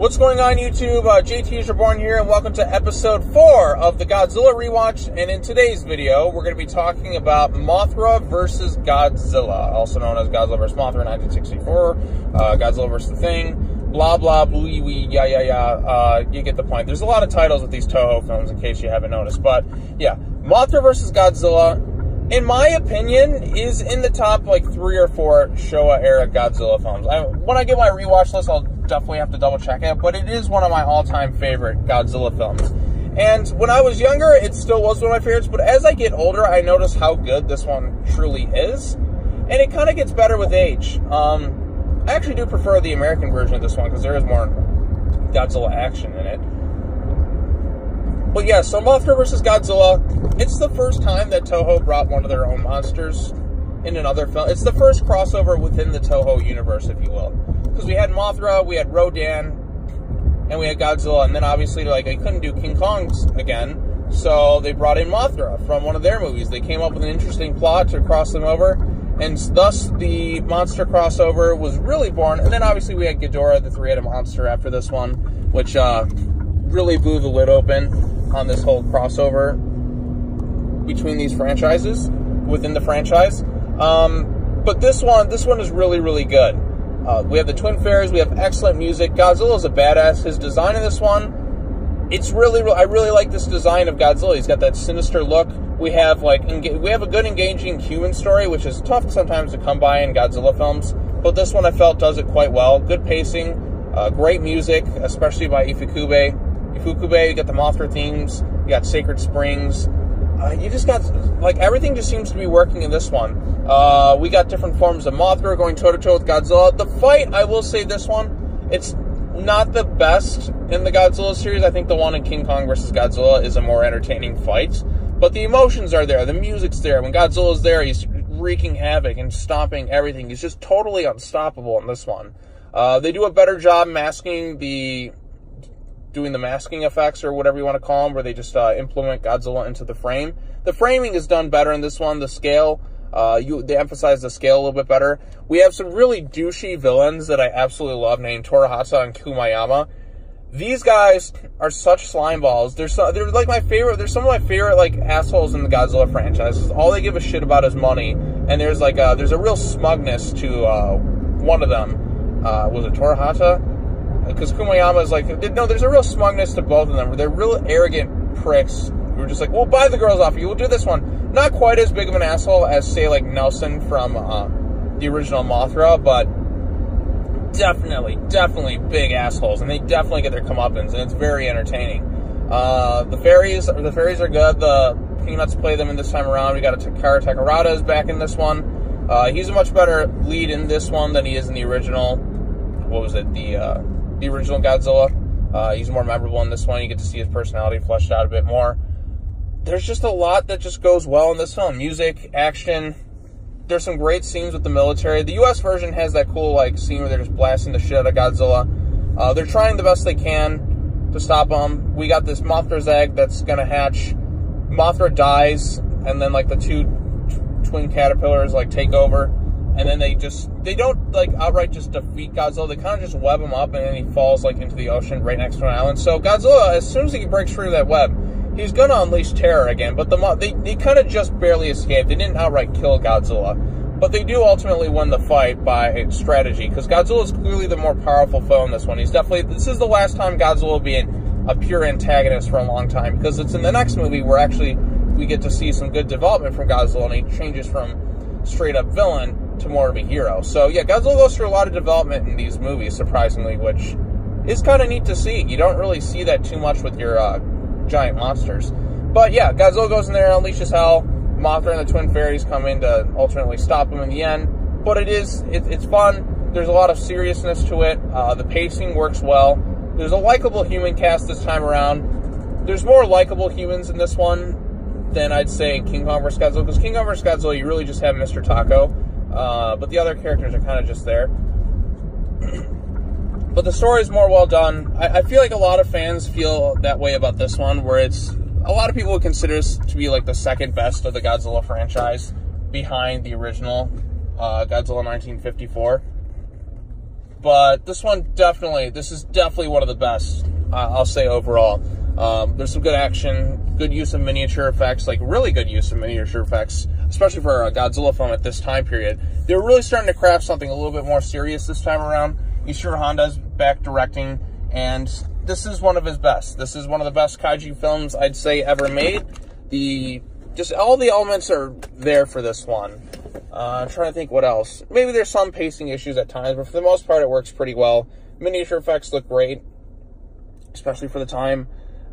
What's going on, YouTube? JT is Reborn here, and welcome to episode 4 of the Godzilla Rewatch. And in today's video, we're going to be talking about Mothra versus Godzilla, also known as Godzilla vs. Mothra 1964, Godzilla vs. the Thing, blah, blah, blue, wee, yeah. You get the point. There's a lot of titles with these Toho films, in case you haven't noticed. But, yeah, Mothra vs. Godzilla, in my opinion, is in the top, like, 3 or 4 Showa-era Godzilla films. When I get my rewatch list, I'll definitely have to double check it, but it is one of my all-time favorite Godzilla films. And when I was younger, it still was one of my favorites, but as I get older, I notice how good this one truly is, and it kind of gets better with age. I actually do prefer the American version of this one, because there is more Godzilla action in it. But yeah, so Mothra vs. Godzilla, it's the first time that Toho brought one of their own monsters in another film. It's the first crossover within the Toho universe, if you will. Because we had Mothra, we had Rodan, and we had Godzilla, and then obviously, like, they couldn't do King Kong's again, so they brought in Mothra from one of their movies. They came up with an interesting plot to cross them over, and thus the monster crossover was really born. And then obviously we had Ghidorah, the three-headed monster, after this one, which really blew the lid open on this whole crossover between these franchises, within the franchise. But this one is really, really good. We have the Twin Fairies, we have excellent music. Godzilla's a badass. His design in this one, it's really, I really like this design of Godzilla. He's got that sinister look. We have a good engaging human story, which is tough sometimes to come by in Godzilla films. But this one I felt does it quite well. Good pacing, great music, especially by Ifukube. You got the Mothra themes, you got Sacred Springs. You just got, like, everything just seems to be working in this one. We got different forms of Mothra going toe-to-toe with Godzilla. The fight, I will say this one, it's not the best in the Godzilla series. I think the one in King Kong vs. Godzilla is a more entertaining fight. But the emotions are there. The music's there. When Godzilla's there, he's wreaking havoc and stomping everything. He's just totally unstoppable in this one. They do a better job doing the masking effects, or whatever you want to call them, where they just implement Godzilla into the frame. The framing is done better in this one. The scale, they emphasize the scale a little bit better. We have some really douchey villains that I absolutely love, named Torahata and Kumayama. These guys are such slime balls. They're like my favorite. They're some of my favorite, like, assholes in the Godzilla franchise. All they give a shit about is money, and there's a real smugness to one of them. Was it Torahata? Because Kumayama is like, no, there's a real smugness to both of them, where they're real arrogant pricks. We're just like, we'll buy the girls off you, we'll do this one. Not quite as big of an asshole as, say, like Nelson from the original Mothra, but definitely big assholes, and they definitely get their comeuppance, and it's very entertaining. The fairies are good. The Peanuts play them in this time around. We got Takara Takarada is back in this one. He's a much better lead in this one than he is in the original. What was it? The original Godzilla. He's more memorable in this one. You get to see his personality fleshed out a bit more. There's just a lot that just goes well in this film. Music, action. There's some great scenes with the military. The U.S. version has that cool, like, scene where they're just blasting the shit out of Godzilla. They're trying the best they can to stop him. We got this Mothra's egg that's gonna hatch. Mothra dies, and then, like, the two twin caterpillars, like, take over. And then they don't, like, outright just defeat Godzilla. They kind of just web him up, and then he falls, like, into the ocean right next to an island. So Godzilla, as soon as he breaks free of that web, he's going to unleash terror again. But they kind of just barely escaped. They didn't outright kill Godzilla. But they do ultimately win the fight by strategy, because Godzilla is clearly the more powerful foe in this one. This is the last time Godzilla will be a pure antagonist for a long time, because it's in the next movie where actually we get to see some good development from Godzilla, and he changes from straight-up villain to more of a hero. So yeah, Godzilla goes through a lot of development in these movies, surprisingly, which is kind of neat to see. You don't really see that too much with your giant monsters. But yeah, Godzilla goes in there, unleashes hell. Mothra and the Twin Fairies come in to ultimately stop him in the end. But it's fun. There's a lot of seriousness to it. The pacing works well. There's a likable human cast this time around. There's more likable humans in this one than I'd say in King Kong vs. Godzilla, because King Kong vs. Godzilla, you really just have Mr. Taco. But the other characters are kind of just there. But the story is more well done. I feel like a lot of fans feel that way about this one, where a lot of people would consider this to be like the second best of the Godzilla franchise, behind the original Godzilla 1954. But this is definitely one of the best, I'll say, overall. There's some good action, good use of miniature effects, like really good use of miniature effects, especially for a Godzilla film at this time period. They're really starting to craft something a little bit more serious this time around. Ishiro Honda's back directing, and this is one of his best. This is one of the best kaiju films I'd say ever made. Just all the elements are there for this one. I'm trying to think what else. Maybe there's some pacing issues at times, but for the most part, it works pretty well. Miniature effects look great, especially for the time.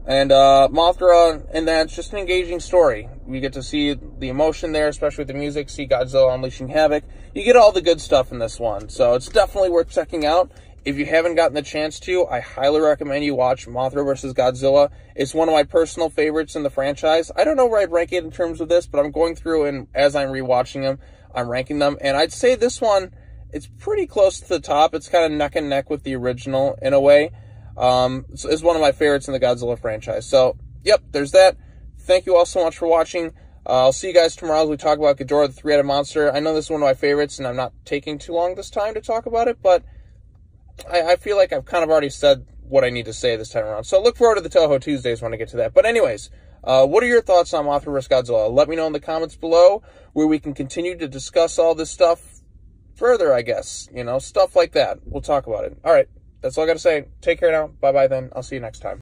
And Mothra, and that's just an engaging story. We get to see the emotion there, especially with the music, see Godzilla unleashing havoc. You get all the good stuff in this one, so it's definitely worth checking out. If you haven't gotten the chance to, I highly recommend you watch Mothra vs. Godzilla. It's one of my personal favorites in the franchise. I don't know where I'd rank it in terms of this, but I'm going through, and as I'm rewatching them, I'm ranking them. And I'd say this one, it's pretty close to the top. It's kind of neck and neck with the original in a way. It's one of my favorites in the Godzilla franchise. So, yep, there's that. Thank you all so much for watching. I'll see you guys tomorrow as we talk about Ghidorah, the three-headed monster. I know this is one of my favorites, and I'm not taking too long this time to talk about it, but I feel like I've kind of already said what I need to say this time around. So look forward to the Toho Tuesdays when I get to that. But anyways, what are your thoughts on Mothra vs. Godzilla? Let me know in the comments below, where we can continue to discuss all this stuff further, I guess. You know, stuff like that. We'll talk about it. All right. That's all I got to say. Take care now. Bye-bye then. I'll see you next time.